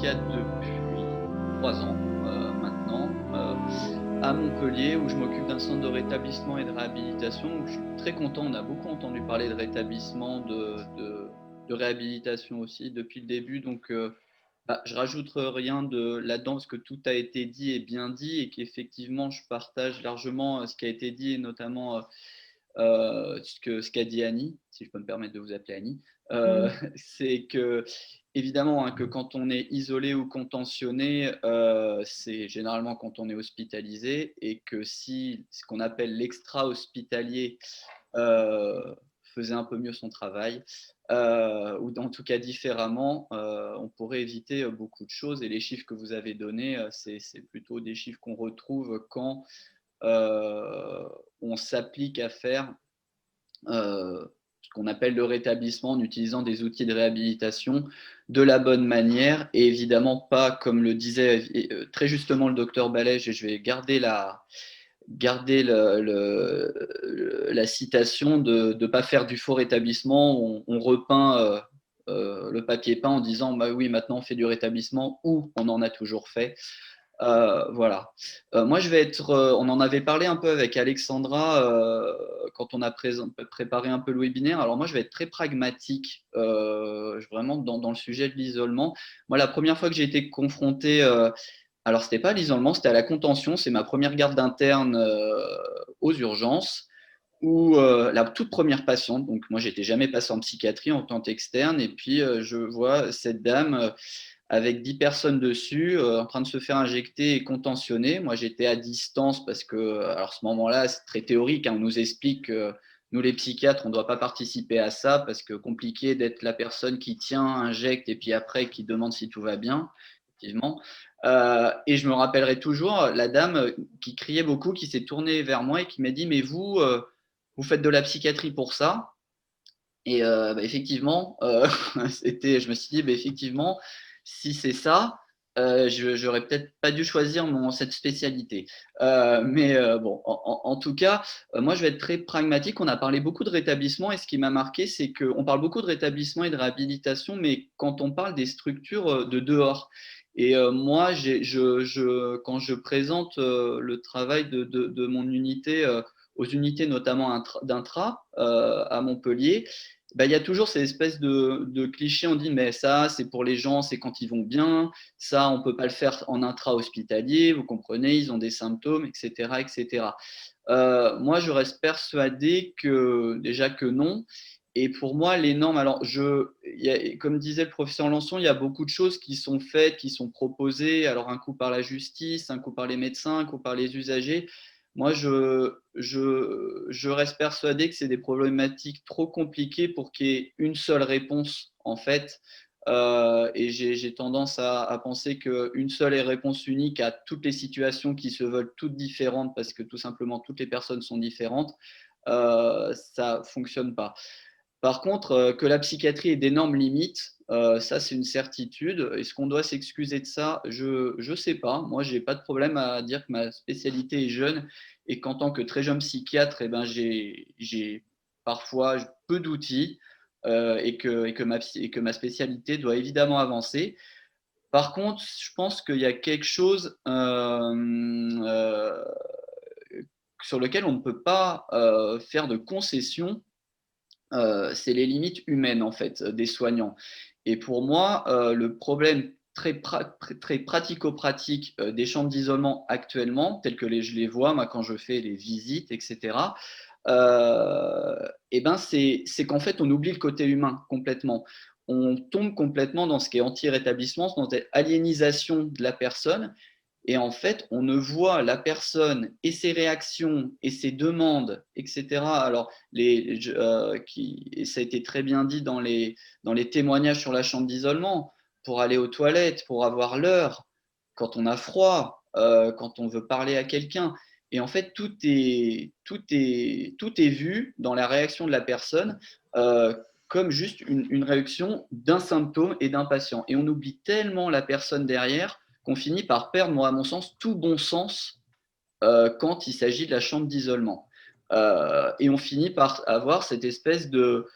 psychiatre depuis 3 ans maintenant, à Montpellier, où je m'occupe d'un centre de rétablissement et de réhabilitation. Donc je suis très content, on a beaucoup entendu parler de rétablissement, de réhabilitation aussi depuis le début. Donc je rajoute rien de là-dedans parce que tout a été dit et bien dit et qu'effectivement je partage largement ce qui a été dit et notamment ce qu'a dit Annie, si je peux me permettre de vous appeler Annie, Mmh. c'est que évidemment hein, que quand on est isolé ou contentionné, c'est généralement quand on est hospitalisé et que si ce qu'on appelle l'extra-hospitalier faisait un peu mieux son travail, ou en tout cas différemment, on pourrait éviter beaucoup de choses. Et les chiffres que vous avez donnés, c'est plutôt des chiffres qu'on retrouve quand on s'applique à faire ce qu'on appelle le rétablissement en utilisant des outils de réhabilitation de la bonne manière et évidemment pas comme le disait très justement le docteur Balège, et je vais garder la citation de ne pas faire du faux rétablissement. On repeint le papier peint en disant bah oui, maintenant on fait du rétablissement ou on en a toujours fait. Voilà. Moi, je vais être. On en avait parlé un peu avec Alexandra quand on a préparé un peu le webinaire. Alors moi, je vais être très pragmatique, vraiment dans le sujet de l'isolement. Moi, la première fois que j'ai été confronté, alors c'était pas à l'isolement, c'était à la contention. C'est ma première garde d'interne aux urgences. Où la toute première patiente, donc moi j'étais jamais passé en psychiatrie en tant qu'externe, et puis je vois cette dame avec 10 personnes dessus, en train de se faire injecter et contentionner. Moi, j'étais à distance parce que, alors ce moment-là, c'est très théorique, hein, on nous explique que nous, les psychiatres, on ne doit pas participer à ça parce que compliqué d'être la personne qui tient, injecte et puis après qui demande si tout va bien, effectivement. Et je me rappellerai toujours la dame qui criait beaucoup, qui s'est tournée vers moi et qui m'a dit mais vous, vous faites de la psychiatrie pour ça? Et effectivement, je me suis dit: «Beh, effectivement, si c'est ça, je j'aurais peut-être pas dû choisir cette spécialité». Mais bon, en tout cas, moi, je vais être très pragmatique. On a parlé beaucoup de rétablissement et ce qui m'a marqué, c'est qu'on parle beaucoup de rétablissement et de réhabilitation, mais quand on parle des structures, de dehors et moi, quand je présente, le travail de mon unité, aux unités notamment d'intra, à Montpellier, bah, il y a toujours ces espèces de clichés. On dit, mais ça, c'est pour les gens, c'est quand ils vont bien. Ça, on ne peut pas le faire en intra-hospitalier. Vous comprenez, ils ont des symptômes, etc., etc. Moi, je reste persuadé que déjà que non. Et pour moi, les normes, alors, comme disait le professeur Lançon, il y a beaucoup de choses qui sont faites, qui sont proposées. Alors, un coup par la justice, un coup par les médecins, un coup par les usagers. Moi, je reste persuadé que c'est des problématiques trop compliquées pour qu'il y ait une seule réponse, en fait. Et j'ai tendance à penser qu'une seule réponse unique à toutes les situations qui se veulent toutes différentes, parce que tout simplement toutes les personnes sont différentes, ça ne fonctionne pas. Par contre, que la psychiatrie ait d'énormes limites, ça c'est une certitude. Est-ce qu'on doit s'excuser de ça? Je sais pas. Moi, j'ai pas de problème à dire que ma spécialité est jeune et qu'en tant que très jeune psychiatre, eh ben, j'ai parfois peu d'outils, et que ma spécialité doit évidemment avancer. Par contre, je pense qu'il y a quelque chose, sur lequel on ne peut pas, faire de concessions, c'est les limites humaines en fait, des soignants. Et pour moi, le problème très pratico-pratique, des chambres d'isolement actuellement, tels que je les vois moi quand je fais les visites et cetera, et ben, c'est qu'en fait on oublie le côté humain complètement. On tombe complètement dans ce qui est anti-rétablissement, dans cette aliénisation de la personne, et en fait, on ne voit la personne et ses réactions et ses demandes, et cetera. Alors, et ça a été très bien dit dans les témoignages sur la chambre d'isolement, pour aller aux toilettes, pour avoir l'heure, quand on a froid, quand on veut parler à quelqu'un. Et en fait, tout est vu dans la réaction de la personne, comme juste une réaction d'un symptôme et d'un patient. Et on oublie tellement la personne derrière qu'on finit par perdre, moi, à mon sens, tout bon sens quand il s'agit de la chambre d'isolement. Et on finit par avoir cette espèce de...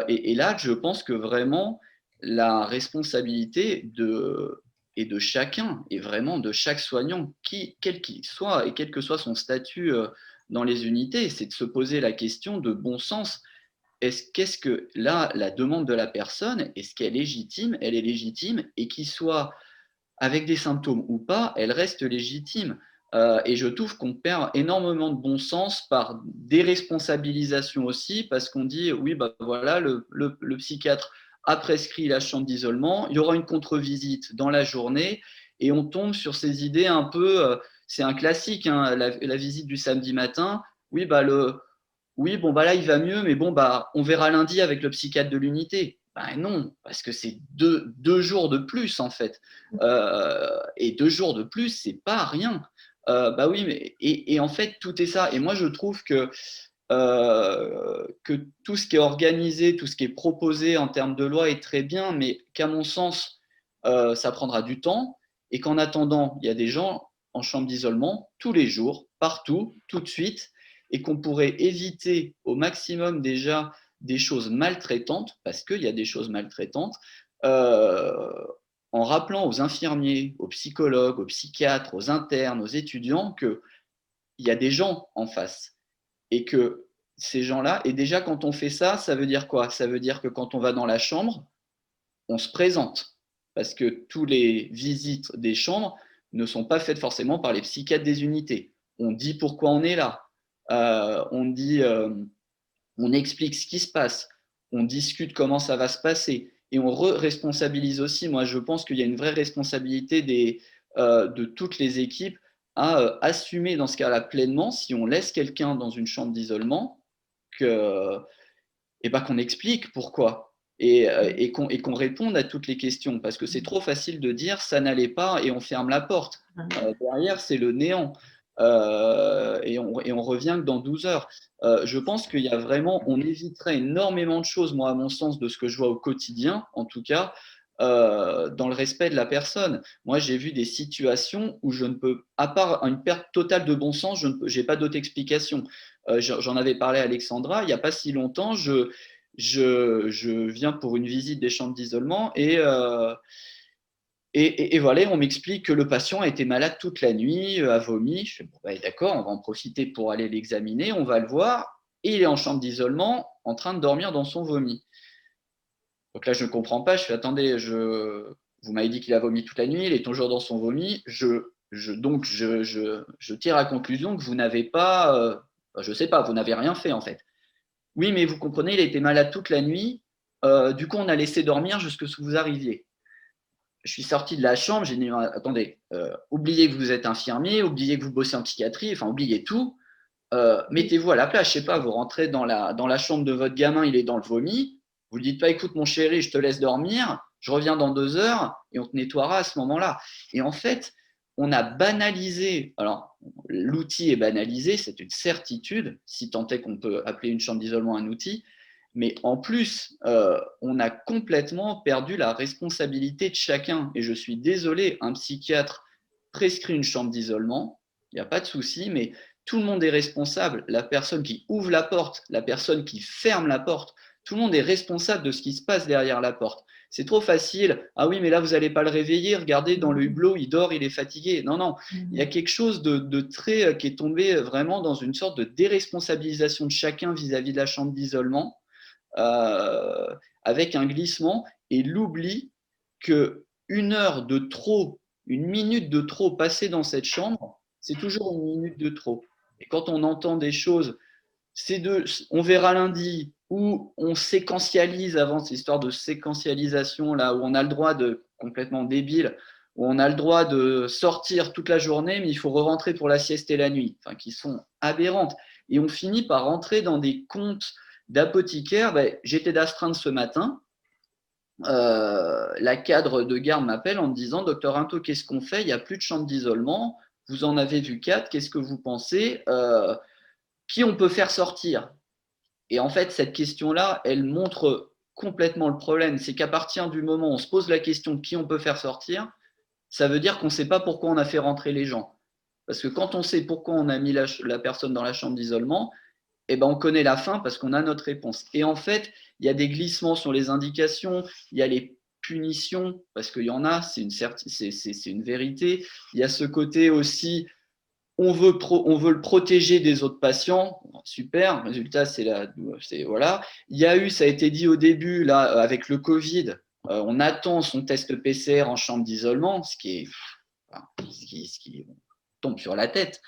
et là, je pense que vraiment, la responsabilité et de chacun, et vraiment de chaque soignant, quel qu'il soit, et quel que soit son statut dans les unités, c'est de se poser la question de bon sens. Qu'est-ce que là, la demande de la personne, est-ce qu'elle est légitime? Elle est légitime, et qu'il soit avec des symptômes ou pas, elle reste légitime. Et je trouve qu'on perd énormément de bon sens par déresponsabilisation aussi, parce qu'on dit oui, bah voilà, le psychiatre a prescrit la chambre d'isolement, il y aura une contre-visite dans la journée, et on tombe sur ces idées un peu, c'est un classique, hein, la visite du samedi matin, oui, bah oui, bon, bah là, il va mieux, mais bon, bah, on verra lundi avec le psychiatre de l'unité. Ben non, parce que c'est deux jours de plus, en fait. Et 2 jours de plus, c'est pas rien. Bah oui, mais, et en fait, tout est ça. Et moi, je trouve que tout ce qui est organisé, tout ce qui est proposé en termes de loi est très bien, mais qu'à mon sens, ça prendra du temps. Et qu'en attendant, il y a des gens en chambre d'isolement tous les jours, partout, tout de suite, et qu'on pourrait éviter au maximum déjà des choses maltraitantes, parce qu'il y a des choses maltraitantes, euh, en rappelant aux infirmiers, aux psychologues, aux psychiatres, aux internes, aux étudiants qu'il y a des gens en face, et que ces gens-là, et déjà quand on fait ça, ça veut dire quoi? Ça veut dire que quand on va dans la chambre, on se présente, parce que toutes les visites des chambres ne sont pas faites forcément par les psychiatres des unités. On dit pourquoi on est là, on explique ce qui se passe, on discute comment ça va se passer, et on responsabilise aussi. Moi, je pense qu'il y a une vraie responsabilité de toutes les équipes à assumer dans ce cas-là pleinement, si on laisse quelqu'un dans une chambre d'isolement, que, et ben, qu'on explique pourquoi, et qu'on réponde à toutes les questions, parce que c'est trop facile de dire ça n'allait pas et on ferme la porte. Derrière, c'est le néant. Et on revient que dans 12 heures. Je pense qu'il y a vraiment, on éviterait énormément de choses, moi, à mon sens, de ce que je vois au quotidien, en tout cas, dans le respect de la personne. Moi, j'ai vu des situations où je ne peux, à part une perte totale de bon sens, je n'ai pas d'autre explication. J'en avais parlé à Alexandra il n'y a pas si longtemps. Je viens pour une visite des chambres d'isolement, et voilà, on m'explique que le patient a été malade toute la nuit, a vomi. Je fais bon, bah, d'accord, on va en profiter pour aller l'examiner, on va le voir. Et il est en chambre d'isolement, en train de dormir dans son vomi. Donc là, je ne comprends pas. Je fais attendez, vous m'avez dit qu'il a vomi toute la nuit, il est toujours dans son vomi. Donc, je tire à conclusion que vous n'avez pas, je ne sais pas, vous n'avez rien fait en fait. Oui, mais vous comprenez, il a été malade toute la nuit. Du coup, on a laissé dormir jusqu'à ce que vous arriviez. Je suis sorti de la chambre, j'ai dit attendez, oubliez que vous êtes infirmier, oubliez que vous bossez en psychiatrie, enfin, oubliez tout. Mettez-vous à la place, je sais pas, vous rentrez dans la chambre de votre gamin, il est dans le vomi, vous lui dites pas écoute mon chéri, je te laisse dormir, je reviens dans 2 heures et on te nettoiera à ce moment-là. Et en fait, on a banalisé, alors l'outil est banalisé, c'est une certitude, si tant est qu'on peut appeler une chambre d'isolement un outil, mais en plus, on a complètement perdu la responsabilité de chacun. Et je suis désolé, un psychiatre prescrit une chambre d'isolement, il n'y a pas de souci, mais tout le monde est responsable. La personne qui ouvre la porte, la personne qui ferme la porte, tout le monde est responsable de ce qui se passe derrière la porte. C'est trop facile. Ah oui, mais là, vous n'allez pas le réveiller. Regardez, dans le hublot, il dort, il est fatigué. Non, non. Il y a quelque chose de très qui est tombé vraiment dans une sorte de déresponsabilisation de chacun vis-à-vis de la chambre d'isolement, avec un glissement et l'oubli que une heure de trop, une minute de trop passée dans cette chambre, c'est toujours une minute de trop. Et quand on entend des choses, on verra lundi, où on séquentialise avant, cette histoire de séquentialisation, là, où on a le droit de, complètement débile, où on a le droit de sortir toute la journée, mais il faut re-rentrer pour la sieste et la nuit, enfin, qui sont aberrantes. Et on finit par rentrer dans des comptes d'apothicaire. Ben, j'étais d'astreinte ce matin. La cadre de garde m'appelle en me disant docteur Rinto, qu'est-ce qu'on fait? Il n'y a plus de chambre d'isolement. Vous en avez vu 4. Qu'est-ce que vous pensez? Qui on peut faire sortir? Et en fait, cette question-là, elle montre complètement le problème. C'est qu'à partir du moment où on se pose la question de qui on peut faire sortir, ça veut dire qu'on ne sait pas pourquoi on a fait rentrer les gens. Parce que quand on sait pourquoi on a mis la personne dans la chambre d'isolement, eh ben, on connaît la fin parce qu'on a notre réponse. Et en fait, il y a des glissements sur les indications, il y a punition, parce qu'il y en a, c'est une vérité. Il y a ce côté aussi, on veut le protéger des autres patients. Super, résultat, voilà. Il y a eu, ça a été dit au début, là, avec le Covid, on attend son test PCR en chambre d'isolement, ce qui tombe sur la tête.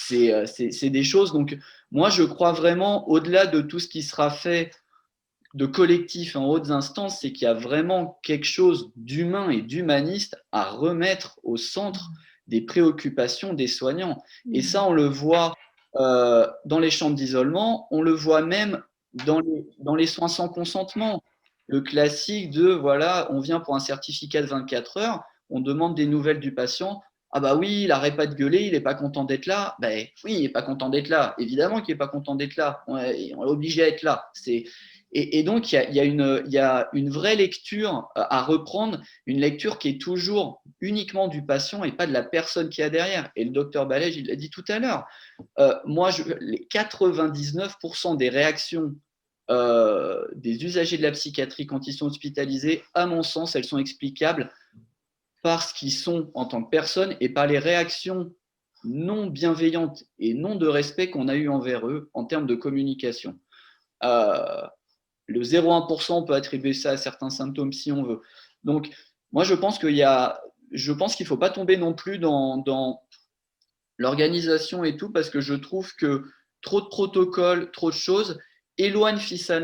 C'est des choses. Donc, moi, je crois vraiment, au-delà de tout ce qui sera fait de collectif en hautes instances, c'est qu'il y a vraiment quelque chose d'humain et d'humaniste à remettre au centre des préoccupations des soignants. Et ça, on le voit dans les chambres d'isolement, on le voit même dans les soins sans consentement. Le classique de, voilà, on vient pour un certificat de 24 heures, on demande des nouvelles du patient. Ah bah oui, il n'arrête pas de gueuler, il n'est pas content d'être là. Ben oui, il n'est pas content d'être là. Évidemment qu'il n'est pas content d'être là. On est obligé à être là. Et donc, il y a une vraie lecture à reprendre, une lecture qui est toujours uniquement du patient et pas de la personne qui est derrière. Et le docteur Balège, il l'a dit tout à l'heure. Moi, les 99% des réactions des usagers de la psychiatrie quand ils sont hospitalisés, à mon sens, elles sont explicables par ce qu'ils sont en tant que personnes et par les réactions non bienveillantes et non de respect qu'on a eu envers eux en termes de communication. Le 0,1%, on peut attribuer ça à certains symptômes si on veut. Donc, moi, je pense qu'il ne faut pas tomber non plus dans l'organisation et tout, parce que je trouve que trop de protocoles, trop de choses éloignent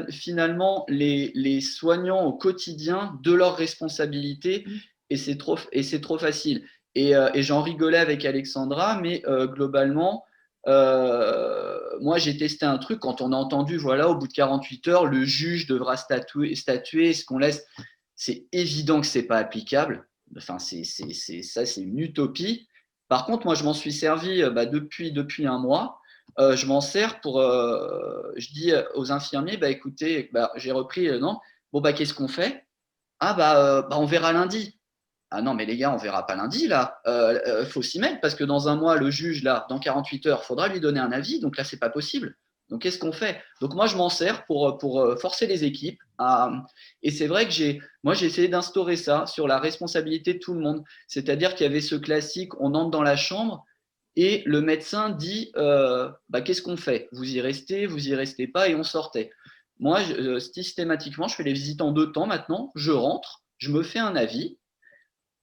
finalement les soignants au quotidien de leurs responsabilités, et c'est trop facile. Et j'en rigolais avec Alexandra, mais globalement, moi j'ai testé un truc quand on a entendu, voilà, au bout de 48 heures, le juge devra statuer, ce qu'on laisse. C'est évident que c'est pas applicable. Enfin, c'est une utopie. Par contre, moi, je m'en suis servi depuis un mois. Je m'en sers pour. Je dis aux infirmiers, écoutez, j'ai repris, non. Bon, qu'est-ce qu'on fait? Ah, on verra lundi. Ah non, mais les gars, on verra pas lundi, là. Faut s'y mettre, parce que dans un mois, le juge, là, dans 48 heures, il faudra lui donner un avis. Donc là, c'est pas possible. Donc, qu'est-ce qu'on fait? Donc, moi, je m'en sers pour forcer les équipes. Et c'est vrai que j'ai essayé d'instaurer ça sur la responsabilité de tout le monde. C'est-à-dire qu'il y avait ce classique, on entre dans la chambre et le médecin dit qu'est-ce qu'on fait? Vous y restez pas, et on sortait. Moi, systématiquement, je fais les visites en 2 temps maintenant. Je rentre, je me fais un avis.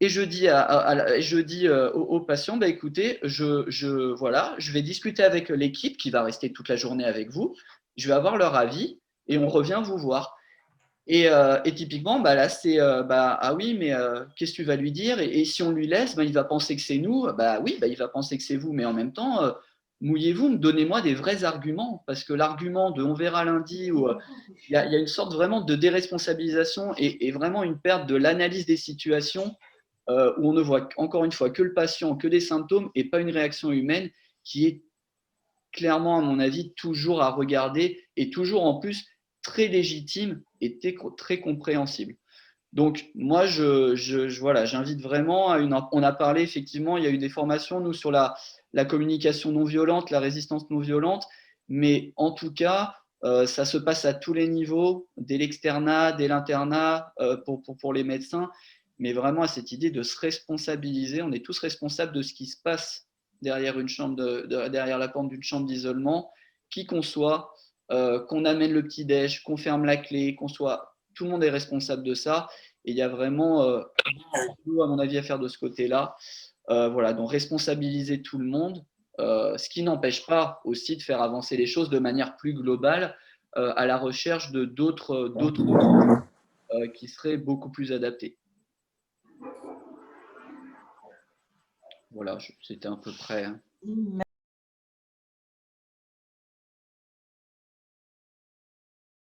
Et je dis au patient, écoutez, voilà, je vais discuter avec l'équipe qui va rester toute la journée avec vous, je vais avoir leur avis et on revient vous voir. Et typiquement, là, c'est ah oui, mais qu'est-ce que tu vas lui dire? Et si on lui laisse, il va penser que c'est nous. Oui, il va penser que c'est vous, mais en même temps, mouillez-vous, donnez-moi des vrais arguments, parce que l'argument de on verra lundi, ou il y a une sorte vraiment de déresponsabilisation et vraiment une perte de l'analyse des situations, où on ne voit encore une fois que le patient, que des symptômes et pas une réaction humaine qui est clairement, à mon avis, toujours à regarder et toujours en plus très légitime et très compréhensible. Donc, moi, voilà, j'invite vraiment on a parlé, effectivement, il y a eu des formations, nous, sur la communication non violente, la résistance non violente, mais en tout cas, ça se passe à tous les niveaux, dès l'externat, dès l'internat, pour les médecins, mais vraiment à cette idée de se responsabiliser. On est tous responsables de ce qui se passe derrière derrière la porte d'une chambre d'isolement, qui qu'on soit, qu'on amène le petit-déj, qu'on ferme la clé, tout le monde est responsable de ça. Et il y a vraiment, à mon avis, à faire de ce côté-là. Voilà, donc responsabiliser tout le monde, ce qui n'empêche pas aussi de faire avancer les choses de manière plus globale, à la recherche de d'autres qui seraient beaucoup plus adaptés. Voilà, c'était à peu près.